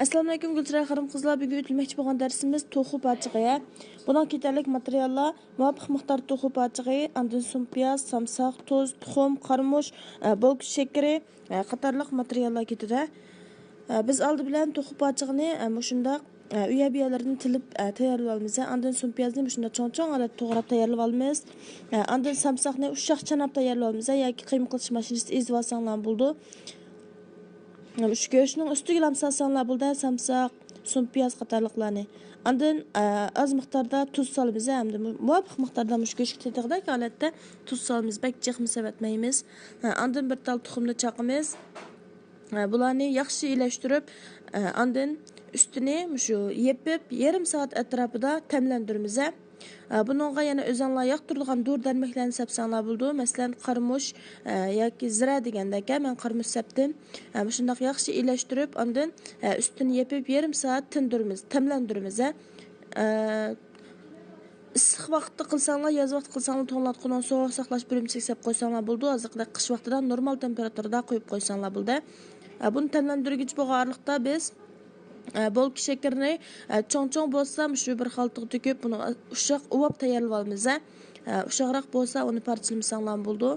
Assalomu alaykum Gulchiroy xarim qizlar. Bugun o'tilmoqchi bo'lgan darsimiz to'xu parchig'i. Bundan ketarlik materiallar muvofiq miqdor to'xu parchig'i, andin so'm piyoz, samsoq, tuz, tuxum, qarmush, bolk shakari qatorliq materiallar ketadi. Biz oldi bilan to'xu parchig'ini shundaq uyabiyalarni tilib tayyorlab olamiz. Andin so'm piyozni shunda cho'ng-cho'ng olib to'g'rab tayyorlab olamiz. Andin samsoqni ushaq chanab tayyorlab olamiz yoki qiyma qilish mashinasida ezib olsanglar bo'ldi. Şu go'shtning ustiga lamsasanlar bo'ldi, samsoq, so'm piyoz qatorliqlarni. Andin az miqdorda tuz solamiz hamda muvofiq miqdorda mush go'shtga tetig'idagi holatda tuz solamiz, bak jiqmi savatmaymiz. Andin bir tal tuxumni chaqamiz. Bularni yaxshi ilashtirib, andin ustini shu yepib yarim soat atrofida tamlantiramiz. Bununla yana o'zinglar yoqtiradigan dur darmaklarni sepsanglar bo'ldi. Masalan, qarmush yoki zira degandek, men qarmush sepdim. Shundoq yaxshi ilashtirib, andin ustini yepib yarim soat tindiramiz, tamlantiramiz. Issiq vaqtda qilsanglar, yoz vaqtida qilsanglar to'g'latqidan sovuq saqlash birimchiga sep qo'ysanglar bo'ldi. Hozirda qish vaqtida normal temperaturada qo'yib qo'ysanglar bo'ldi. Buni tamlantirgich bo'lganlikda biz bolk shakarni cho'ng-cho'ng bo'lsa, shu bir xaltaga to'kib, buni ushoq uvab tayyorlab olamiz. Ushoqroq bo'lsa, uni parchalamasanglar bo'ldi.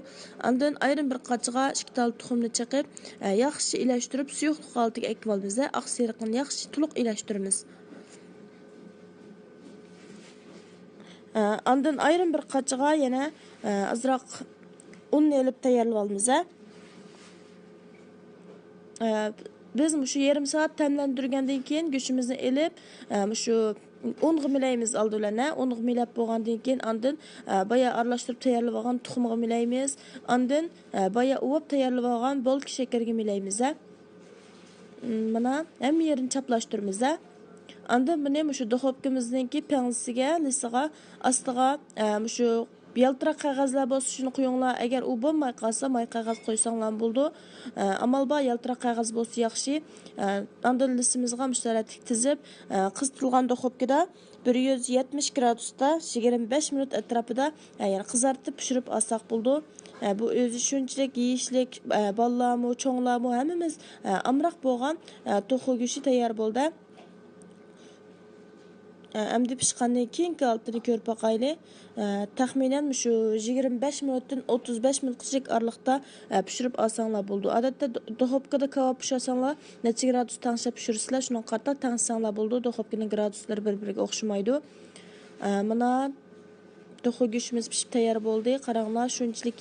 Undan ayrim bir qachiga 2 tal tuxumni chiqib, yaxshi ilashtirib, suyuq holatiga ekib olamiz. Oq seriqni yaxshi to'liq ilashtiramiz. Undan ayrim bir qachiga yana azroq unni elib tayyorlab olamiz. Biz shu yarim soat tamlantirgandan keyin go'shtimizni elib, shu unga milaymiz oldilana. Unga milab bo'lgandan keyin andin baya aralashtirib tayyorlab olgan tuxumga milaymiz. Andin baya uvab tayyorlab olgan bolk shakarga milaymiz. Mana ham yerini chaplashtiramiz. Andin buni shu duxovkamizningki pangisiga, lisiga, ostiga shu yaltiroq qog'ozlar bo'lsa shuni qo'yinglar. Agar u bo'lmay qolsa, may qog'oz qo'ysanglar bo'ldi. Amal bor yaltiroq qog'oz bo'lsa yaxshi. Andin lisimizga mushtarak tizib, qizitilgan duxovkada 170 gradusda 25 minut atrofida ya'ni qizartib pishirib olsak bo'ldi. Bu o'zi shunchalik yeyishlik, bolalarmi, cho'nglarmi hammamiz amroq bo'lgan to'xu go'shti tayyor bo'ldi. Endi pishgandan keyingi altini ko'rib boqayli. Taxminan shu 25 minutdan 35 minutgacha oralig'da pishirib olsanglar bo'ldi. Odatda duxovkada kebab pishirsanlar, necha gradus tanshab pishirsizlar, shuni qarta tangsanglar bo'ldi. Duxovkaning graduslari bir-biriga o'xshamaydi. Mana to'xu go'shtimiz pishib tayyor bo'ldi. Qaranglar, shunchalik